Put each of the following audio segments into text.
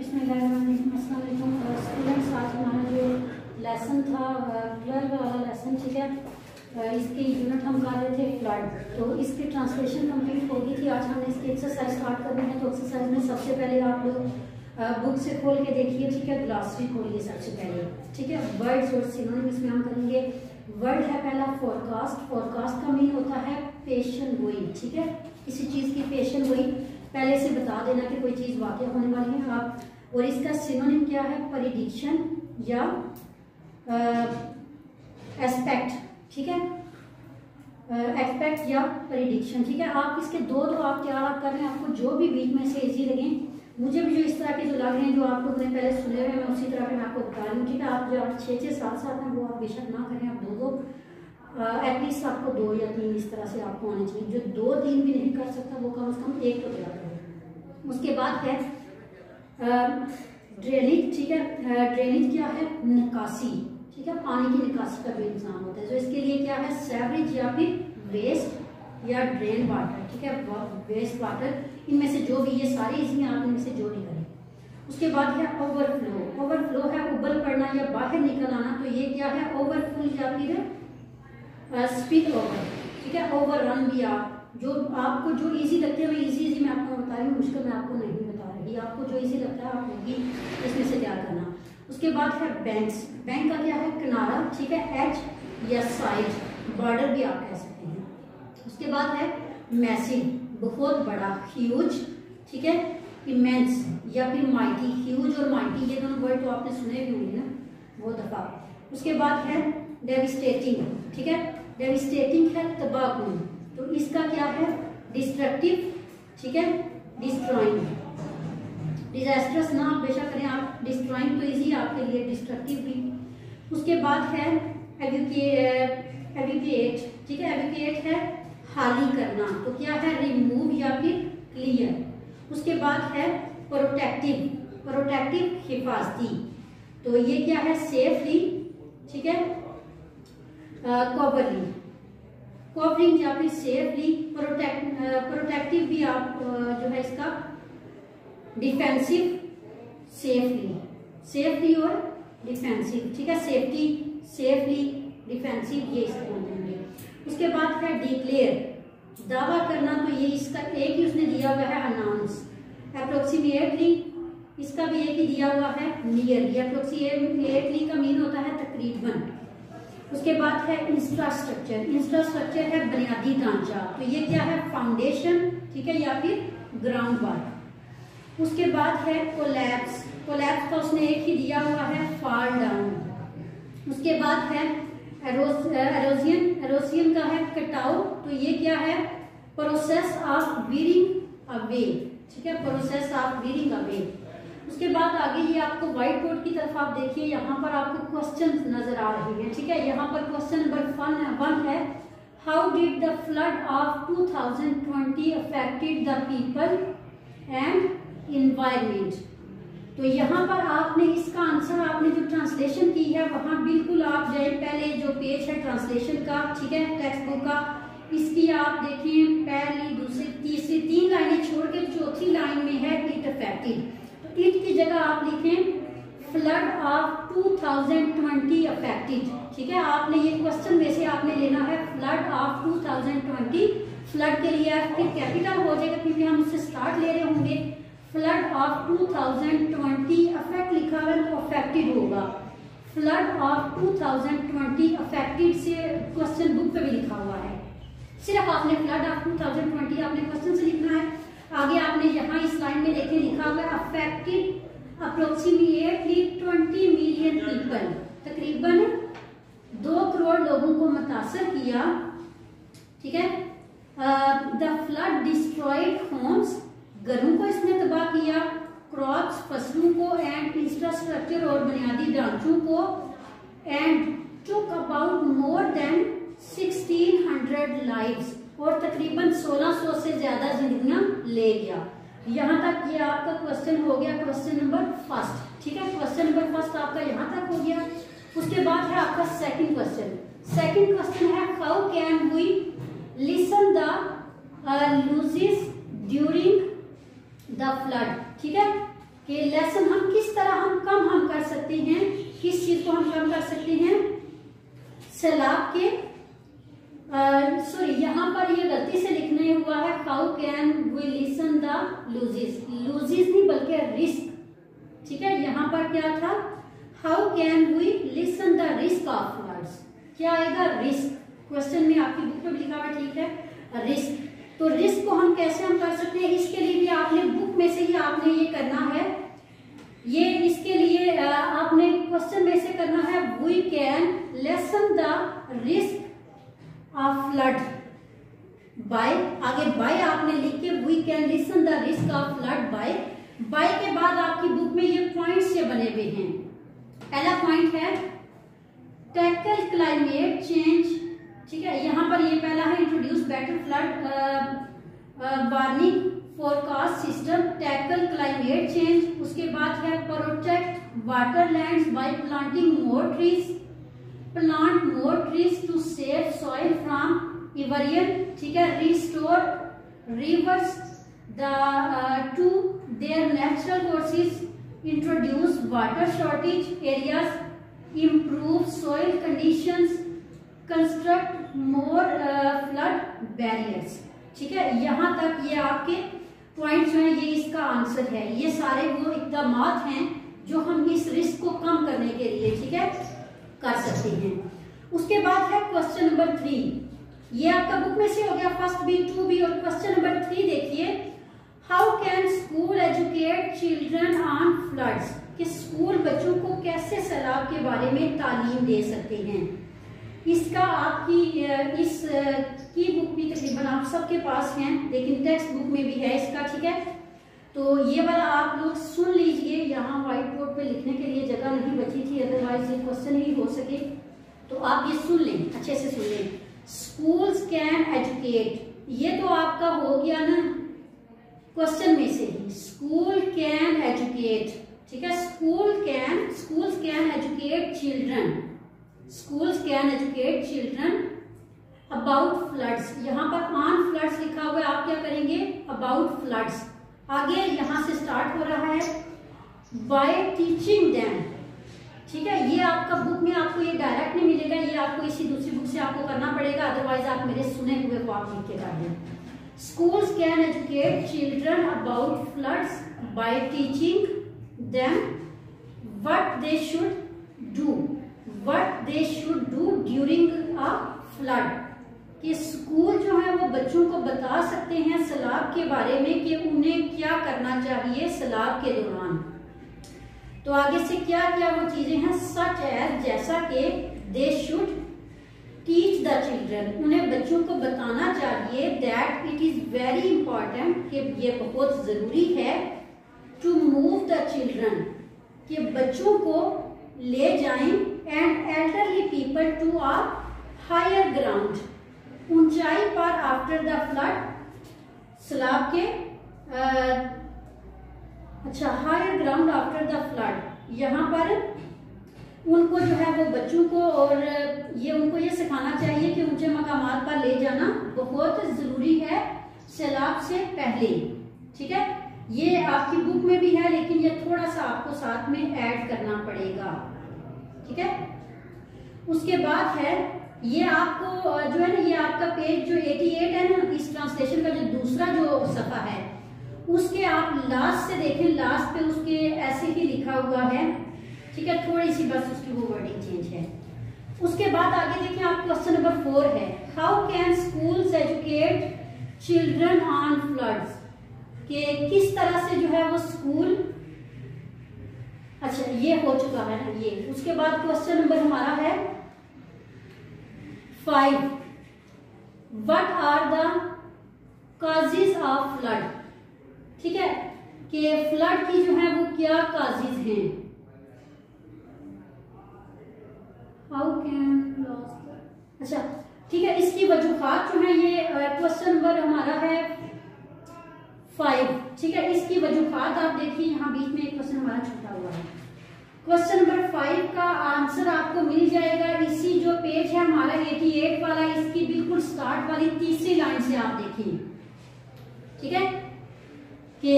Students, आज हमारा जो लेसन था 12 वाला लेसन, ठीक है, इसकी यूनिट हम कर रहे थे फ्लड। तो इसकी ट्रांसलेशन कंप्लीट हो गई थी। आज हमने इसकी एक्सरसाइज स्टार्ट करनी है। तो एक्सरसाइज में सबसे पहले आप लोग बुक से खोल के देखिए, ठीक है, ग्लॉसरी खोलिए सबसे पहले, ठीक है। वर्ड्स और सिनोनिम्स में हम करेंगे। वर्ड है पहला फोरकास्ट। फोरकास्ट का मीन होता है पेशन गोई, ठीक है, किसी चीज की पेशन गोई पहले से बता देना कि कोई चीज वाकई होने वाली है आप। और इसका सिनोनिम क्या है? प्रेडिक्शन या एस्पेक्ट, ठीक है, एक्सपेक्ट या प्रेडिक्शन, ठीक है। आप इसके दो आप तैयार कर रहे हैं, आपको जो भी बीच में से इजी लगे। मुझे भी जो इस तरह के जो लग रहे हैं, जो आप लोगों ने पहले सुने हुए हैं, मैं उसी तरह के मैं आपको बता रही हूँ, ठीक है। आप जो 6-6, 7-7 हैं वो आप बेशक ना करें, आप दो एटलीस्ट आपको 2 या 3 इस तरह से आपको आने चाहिए। जो 2-3 भी नहीं कर सकता वो कम से कम 1 तो तैयार करें। उसके बाद है ड्रेनेज, ठीक है। ड्रेनेज क्या है? निकासी, ठीक है, पानी की निकासी का भी इंतजाम होता है। तो इसके लिए क्या है? सेवरेज या फिर वेस्ट या ड्रेन वाटर, ठीक है, वेस्ट वाटर। इनमें से जो भी, ये सारे इसमें आप इनमें से जो भी करें। उसके बाद है ओवरफ्लो। ओवरफ्लो है उबल पड़ना या बाहर निकल आना। तो ये क्या है? ओवरफ्लो या फिर स्पिल ओवर, ठीक है, ओवररन भी। आप जो आपको जो इजी लगते हैं, मैं इजी मैं आपको बता रही हूँ, मुश्किल मैं आपको नहीं बता रही। आपको जो इजी लगता है आप होगी इसमें से तैयार करना। उसके बाद है बैंक्स। बैंक का क्या है? किनारा, ठीक है, एज या साइड, बॉर्डर भी आप कह सकते हैं। उसके बाद है मैसिव, बहुत बड़ा, ह्यूज, ठीक है, इमेंस या फिर माइटी। ह्यूज और माइटी ये दोनों वर्ड तो आपने सुने भी होंगे ना बहुत दफा। उसके बाद है डेविस्टेटिंग, ठीक है, डेविस्टेटिंग है तबाहकुन। तो इसका क्या है? डिस्ट्रक्टिव, ठीक है, डिस्ट्रॉइंग। डिजास्टर्स ना आप बेशक करें आप, डिस्ट्रॉइंग तो इजी आपके लिए, डिस्ट्रक्टिव भी। उसके बाद है एविक्यूएट, ठीक है, एविक्यूएट है खाली करना। तो क्या है? रिमूव या फिर क्लियर। उसके बाद है प्रोटेक्टिव। प्रोटेक्टिव हिफाजती। तो ये क्या है? सेफली, ठीक है, कवरिंग, कवरिंग या फिर सेफली। प्रोटेक्टिव भी आप जो है इसका डिफेंसिव, सेफली, सेफली और डिफेंसिव, ठीक है, सेफ्टी, सेफली, डिफेंसिव, ये इसको बोलेंगे। उसके बाद है डिक्लेयर, दावा करना। तो ये इसका एक ही उसने दिया हुआ है अनाउंस। अप्रोक्सीमेटली, इसका भी एक ही दिया हुआ है नियरली। अप्रोक्सीमेटली का मीन होता है तकरीबन। उसके बाद है इंफ्रास्ट्रक्चर। इंफ्रास्ट्रक्चर है बुनियादी ढांचा। तो ये क्या है? फाउंडेशन, ठीक है, या फिर ग्राउंड वर्क। उसके बाद है कोलैप्स। कोलैप्स का उसने एक ही दिया हुआ है फॉल डाउन। उसके बाद है एरोजियन। एरोजियन का है कटाव। तो ये क्या है? प्रोसेस ऑफ वीरिंग अवे, ठीक है, प्रोसेस ऑफ वीरिंग अवे। उसके बाद आगे ये आपको व्हाइट बोर्ड की तरफ आप देखिए, यहाँ पर आपको क्वेश्चन नजर आ रहे हैं, ठीक है। यहाँ पर क्वेश्चन नंबर 1 है, how did the flood of 2020 affected the people and environment. तो यहाँ पर आपने इसका आंसर, आपने जो ट्रांसलेशन की है वहां बिल्कुल आप जाए, पहले जो पेज है ट्रांसलेशन का, ठीक है, टेक्स्ट बुक का, इसकी आप देखिए पहली, दूसरी, तीसरी 3 लाइनें छोड़ के चौथी लाइन में है इट अफेक्टेड। तो इट की जगह आप लिखें फ्लड ऑफ 2020 अफेक्टेड, ठीक है। आपने ये क्वेश्चन में से आपने लेना है फ्लड ऑफ 2020। फ्लड के लिए फिर कैपिटल हो जाएगा क्योंकि हम उससे स्टार्ट ले रहे होंगे। फ्लड ऑफ 2020 अफेक्ट लिखा है तो अफेक्टेड होगा। फ्लड ऑफ 2020 अफेक्टेड से क्वेश्चन बुक पे भी लिखा हुआ है। सिर्फ आपने फ्लड ऑफ 2020 आपने क्वेश्चन से लिखना है। आगे आपने यहाँ इस लाइन में देखे लिखा हुआ है अफेक्टेड अप्रोक्सीमेटली 20 मिलियन पीपल। तकरीबन 2 करोड़ लोगों को मुतासर किया, ठीक है। द फ्लड डिस्ट्रॉयड होम्स, घरों को इसने तबाह किया, क्रॉप्स, फसलों को, एंड इंफ्रास्ट्रक्चर और बुनियादी ढांचों को, and took about more than 1600 lives, और तकरीबन 1600 से ज्यादा जिंदगियां ले गया। यहाँ तक ये आपका क्वेश्चन हो गया, क्वेश्चन नंबर 1, ठीक है। क्वेश्चन नंबर 1 आपका यहाँ तक हो गया। उसके बाद है आपका सेकंड क्वेश्चन। सेकंड क्वेश्चन है how can we listen the losses during the flood, ठीक है। कि लेसन हम किस तरह हम कर सकते हैं, किस चीज को हम कम कर सकते हैं, सैलाब के सॉरी यहाँ पर ये गलती से लिखने हुआ है how can we listen the losses नहीं बल्कि रिस्क, ठीक है। यहाँ पर क्या था, how can we listen the risk of floods, क्या आएगा रिस्क, क्वेश्चन में आपकी बुक में लिखा हुआ, ठीक है, रिस्क। तो रिस्क को हम कैसे कर सकते हैं, इसके लिए भी आपने बुक में से ही आपने ये करना है, ये इसके लिए आपने क्वेश्चन में से करना है we can lessen the risk of flood by, आगे बाय आपने लिख के we can lessen the risk of flood by के बाद आपकी बुक में ये पॉइंट्स ये बने हुए हैं। पहला पॉइंट है टैकल क्लाइमेट चेंज, ठीक है, यहाँ पर ये पहला है introduce better flood warning forecast system, tackle climate change. उसके बाद है protect waterlands by planting more trees, plant more trees to save soil from erosion, ठीक है, restore rivers to their natural courses, introduce water shortage areas, improve soil conditions, construct more flood barriers, ठीक है। यहाँ तक ये आपके points हैं, ये इसका आंसर है, ये सारे वो इक़दामात हैं जो हम इस रिस्क को कम करने के लिए, ठीक है, कर सकते हैं। उसके बाद है क्वेश्चन नंबर 3, ये आपका बुक में से हो गया फर्स्ट बी, 2B, और क्वेश्चन नंबर 3 देखिए, how can school educate children on floods, कि स्कूल बच्चों को कैसे सैलाब के बारे में तालीम दे सकते हैं। इसका आपकी इस की बुक भी तकरीबन आप सबके पास हैं, लेकिन टेक्स्ट बुक में भी है इसका, ठीक है। तो ये वाला आप लोग सुन लीजिए, यहाँ व्हाइट बोर्ड पे लिखने के लिए जगह नहीं बची थी, अदरवाइज ये क्वेश्चन ही हो सके, तो आप ये सुन लें, अच्छे से सुन लें। स्कूल्स कैन एजुकेट, ये तो आपका हो गया ना क्वेश्चन में से ही, स्कूल कैन एजुकेट, ठीक है, schools can educate children about floods, यहाँ पर on floods लिखा हुआ है, आप क्या करेंगे about floods, आगे यहाँ से स्टार्ट हो रहा है by teaching them, ठीक है। ये आपका बुक में आपको ये डायरेक्ट नहीं मिलेगा, ये आपको इसी दूसरी बुक से आपको करना पड़ेगा, अदरवाइज आप मेरे सुने हुए को आप लिख के कर दें। Schools can educate children about floods by teaching them what they should do during a flood, कि स्कूल जो है वो बच्चों को बता सकते हैं सैलाब के बारे में कि उन्हें क्या करना चाहिए सैलाब के दौरान। तो आगे से क्या क्या वो चीजें हैं, सच एज, जैसा कि they should teach the children, उन्हें बच्चों को बताना चाहिए that it is very important, कि ये बहुत जरूरी है, टू मूव द चिल्ड्रन, कि बच्चों को ले जाएं, and elderly people to a higher ground, ऊंचाई पर, आफ्टर द फ्लड, सैलाब के अच्छा higher ground after the flood, यहाँ पर उनको जो है वो बच्चों को और ये उनको ये सिखाना चाहिए कि ऊंचे मकामात पर ले जाना बहुत जरूरी है सैलाब से पहले, ठीक है। ये आपकी बुक में भी है, लेकिन ये थोड़ा सा आपको साथ में ऐड करना पड़ेगा, ठीक है। उसके बाद है ये आपको जो है ना, ये आपका पेज जो 88 है ना, इस ट्रांसलेशन का जो दूसरा जो सफा है, उसके आप लास्ट से देखें, लास्ट पे उसके ऐसे ही लिखा हुआ है, ठीक है, थोड़ी सी बस उसकी वो वर्डिंग चेंज है। उसके बाद आगे देखिए आप क्वेश्चन नंबर 4 है, how can schools educate children on floods, कि किस तरह से जो है वो स्कूल, अच्छा ये हो चुका है ना ये। उसके बाद क्वेश्चन नंबर हमारा है 5, what are the causes of flood, ठीक है, कि फ्लड की जो है वो क्या कॉजेज हैं, हाउ कैन लॉस, अच्छा ठीक है, इसकी वजूहात जो है ये क्वेश्चन नंबर हमारा है 5, ठीक है। इसकी वजूहात आप देखिए, यहाँ बीच में एक क्वेश्चन हमारा छूटा हुआ है। क्वेश्चन नंबर 5 का आंसर आपको मिल जाएगा इसी जो पेज है हमारा 88 वाला, इसकी बिल्कुल स्टार्ट वाली तीसरी लाइन से आप देखिए, ठीक है, कि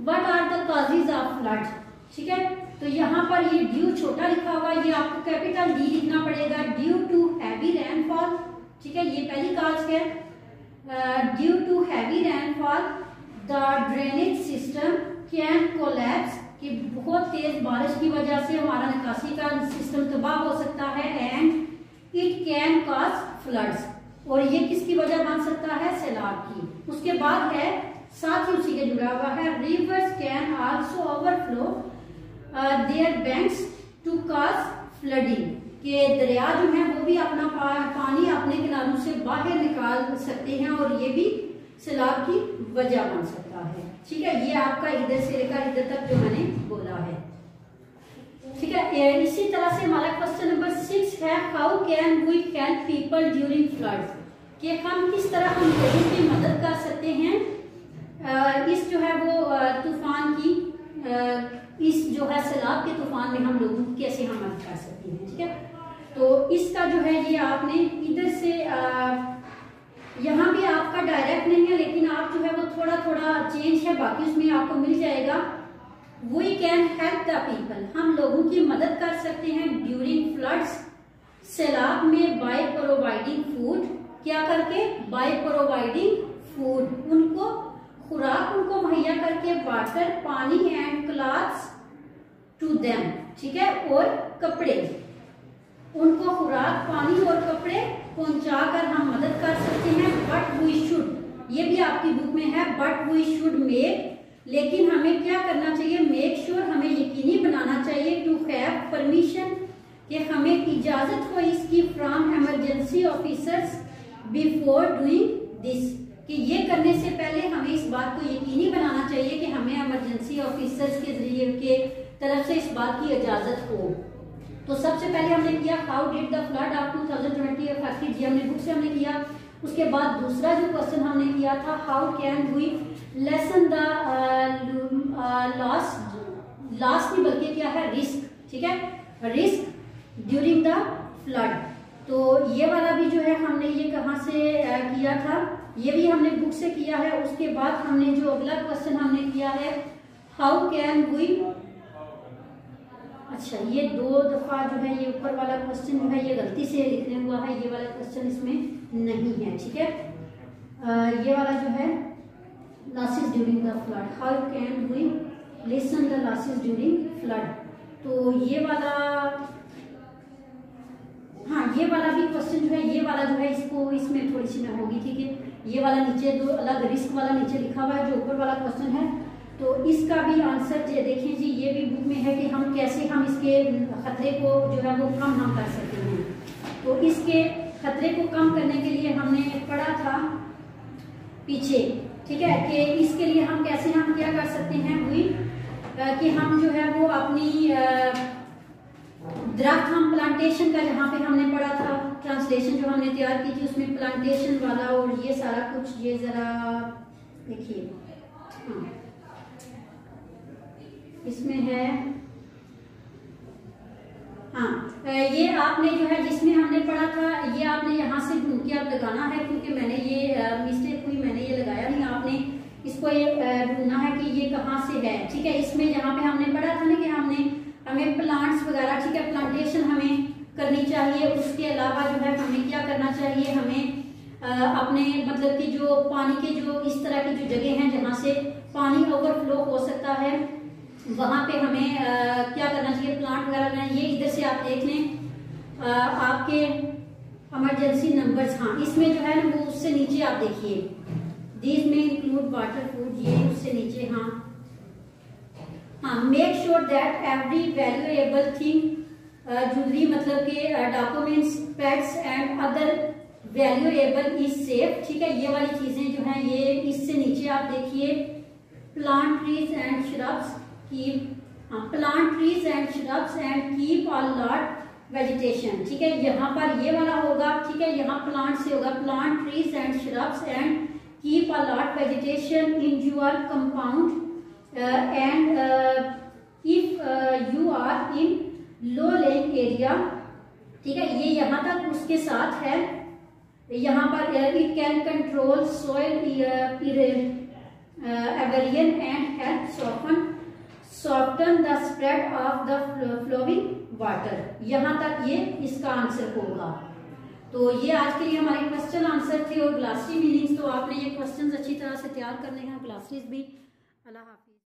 what are the causes of flood, ठीक है। तो यहाँ पर ये ड्यू छोटा लिखा हुआ है, ये आपको कैपिटल डी लिखना पड़ेगा, ड्यू टू हैवी रेनफॉल, ठीक है, ये पहली काज है। Due to heavy rainfall the drainage system can collapse, कि बहुत तेज बारिश की वजह से हमारा निकासी का सिस्टम तबाह हो सकता है, and it can cause floods, और ये किसकी वजह बन सकता है, सैलाब की। उसके बाद है साथ ही उसी के जुड़ा हुआ है, rivers can also overflow their banks to cause flooding, के दरिया जो है वो भी अपना पानी अपने किनारों से बाहर निकाल सकते हैं और ये भी सैलाब की वजह बन सकता है, ठीक है। ये आपका इधर से लेकर इधर तक जो मैंने बोला है, ठीक है। इसी तरह से हमारा क्वेश्चन नंबर 6 है, how can we help people during floods, कि हम किस तरह हम लोगों की मदद कर सकते हैं इस जो है वो तूफान की, इस जो है सैलाब के तूफान में हम लोगों की कैसे हम मदद कर सकते हैं, ठीक है। तो इसका जो है ये आपने इधर से यहाँ भी आपका डायरेक्ट नहीं है, लेकिन आप जो है वो थोड़ा थोड़ा चेंज है, बाकी उसमें आपको मिल जाएगा। We can help the people, हम लोगों की मदद कर सकते हैं ड्यूरिंग फ्लड्स, सैलाब में, बाय प्रोवाइडिंग फूड, क्या करके, बाय प्रोवाइडिंग फूड, उनको खुराक उनको मुहैया करके, वाटर पानी, एंड क्लॉथ्स टू देम, ठीक है, और कपड़े, उनको खुराक पानी और कपड़े पहुंचाकर हम मदद कर सकते हैं। बट वी शुड, ये भी आपकी बुक में है, बट वी शुड मेक, लेकिन हमें क्या करना चाहिए, मेक श्योर, हमें यकीनी बनाना चाहिए, टू हैव परमिशन, कि हमें इजाजत हो इसकी, from emergency officers before doing this, कि ये करने से पहले हमें इस बात को यकीनी बनाना चाहिए कि हमें इमरजेंसी ऑफिसर्स के जरिए के तरफ से इस बात की इजाजत हो। तो सबसे पहले हमने किया how did the flood of 2020 affected, ये हमने बुक से हमने किया। उसके बाद दूसरा जो क्वेश्चन हमने किया था, how can we lessen the loss, loss नहीं बल्कि क्या है, रिस्क, ठीक है, रिस्क ड्यूरिंग द फ्लड। तो ये वाला भी जो है हमने ये कहाँ से किया था, ये भी हमने बुक से किया है। उसके बाद हमने जो अगला क्वेश्चन हमने किया है, हाउ कैन वी, अच्छा ये 2 दफा जो है ये ऊपर वाला क्वेश्चन जो है ये गलती से लिखने हुआ है, ये वाला क्वेश्चन इसमें नहीं है, ठीक है। ये वाला जो है losses during the flood, how can we lessen the losses during flood, तो ये वाला, हाँ ये वाला भी क्वेश्चन जो है, ये वाला जो है इसको इसमें थोड़ी सी में होगी, ठीक है। ये वाला नीचे 2 अलग रिस्क वाला नीचे लिखा हुआ है, जो ऊपर वाला क्वेश्चन है, तो इसका भी आंसर देखिए जी, ये भी बुक में है कि हम कैसे हम इसके खतरे को जो है वो कम हम कर सकते हैं। तो इसके खतरे को कम करने के लिए हमने पढ़ा था पीछे, ठीक है, कि इसके लिए हम कैसे हम क्या कर सकते हैं, हुई कि हम जो है वो अपनी दरख्त हम प्लांटेशन का, जहाँ पे हमने पढ़ा था ट्रांसलेशन जो हमने तैयार की थी, उसमें प्लांटेशन वाला और ये सारा कुछ, ये जरा देखिए, हाँ इसमें है, हाँ ये आपने जो है जिसमें हमने पढ़ा था, ये आपने यहाँ से ढूंढ के आप लगाना है, क्योंकि मैंने ये मिस्टेक हुई, मैंने ये लगाया नहीं, आपने इसको ये ढूंढना है कि ये कहाँ से है, ठीक है। इसमें जहाँ पे हमने पढ़ा था ना कि हमें प्लांट्स वगैरह, ठीक है, प्लांटेशन हमें करनी चाहिए। उसके अलावा जो है हमें क्या करना चाहिए, हमें अपने मतलब कि जो पानी के जो इस तरह की जो जगह हैं जहाँ से पानी ओवरफ्लो हो सकता है, वहाँ पे हमें क्या करना चाहिए, प्लांट वगैरह लगाना। ये इधर से आप देख लें आपके इमरजेंसी नंबर्स, हाँ इसमें जो है ना वो उससे नीचे आप देखिए, दीज में इंक्लूड वाटर फूड, ये उससे नीचे, हाँ make sure that every valuable thing, jewellery मतलब के documents, pets and other valuable is safe, ठीक है। ये वाली चीजें जो हैं ये इससे नीचे आप देखिए, plant trees and shrubs keep, plant trees and shrubs and keep a lot vegetation, ठीक है। यहाँ पर ये वाला होगा, ठीक है, यहाँ प्लांट से होगा, plant trees and shrubs and keep a lot vegetation in your compound and if you are in low lying area, ठीक है। ये यहाँ तक उसके साथ है। यहाँ पर it can control soil erosion and help soften the spread of the flowing water. यहाँ तक ये इसका आंसर होगा। तो ये आज के लिए हमारे क्वेश्चन आंसर थे और ग्लासरी मीनिंग्स। तो आपने ये क्वेश्चंस अच्छी तरह से तैयार करने हैं, ग्लासरीज भी। अल्लाह हाफिज़।